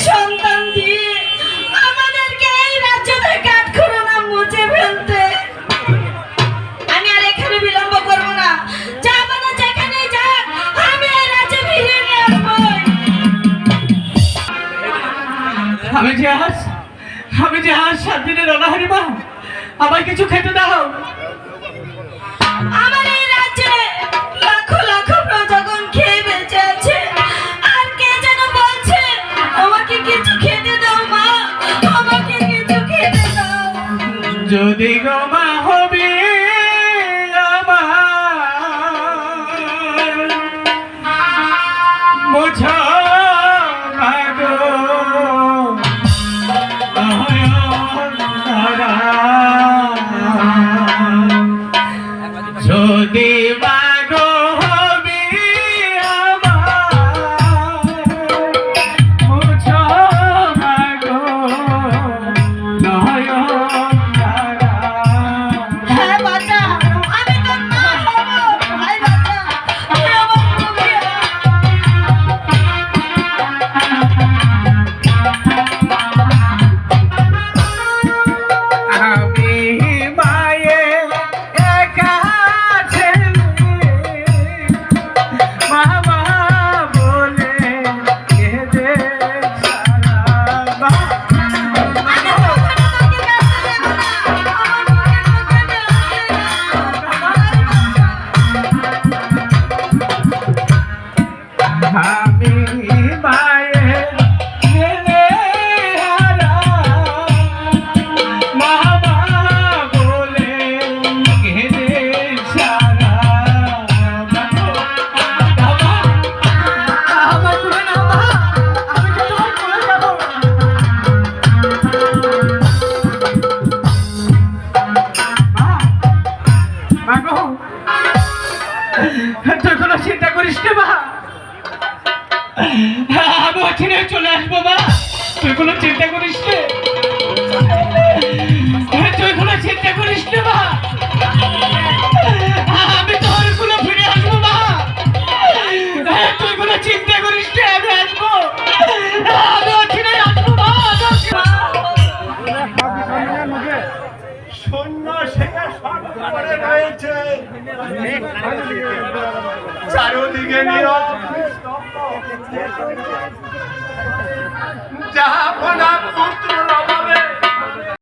সন্তান দিয়ে আমাদেরকে এই রাজ্য থেকে আটকো না মুছে ফেলতে। আমি আর এখানে বিলম্ব করব না, যাব না যেখানে যাক, আমি এই রাজ্যে ফিরে আসব। আমি যে আজ 7 দিনের অনাহারি মা, আমায় কিছু খেতে দাও। আমার এই রাজ্যে লাখো লাখো প্রজাগণ খেয়ে বেঁচে আছে, আর কে যেন বলছে আমাকে কিছু খেতে দাও মা, আমাকে কিছু খেতে দাও। যদি গো মা হবে মুছো মাগো যদি মাগো হবে মুছো মাগো হ্যাঁ বাচ্চা, আমি তোর মা হব। ভাই বাচ্চা, তুই আমার মুখে আমি মায়ে একা ছেলে মামা বলে কেঁদে সারা আমি মায়ে ছেলে হারা মামা বলে কেঁদে সারা আমার তুলে না মা, আমি তো তোমার কোলে যাবো। মা গো, তুই কোনো চিন্তা করিস না মা, আমি ওখানে চলে আসবো মা, তুই কোনো চিন্তা করিস না, তুই কোনো চিন্তা করিস না মা, আমি তোর কোনো ফিরে আসবো মা, তুই কোনো চিন্তা করিস না, আমি আসবো, আমি ওখানে আসবো মা। শূন্য সেটা সর্বপরে রয়েছে, চারদিকে নীরব নিস্তব্ধ। যাহাপনা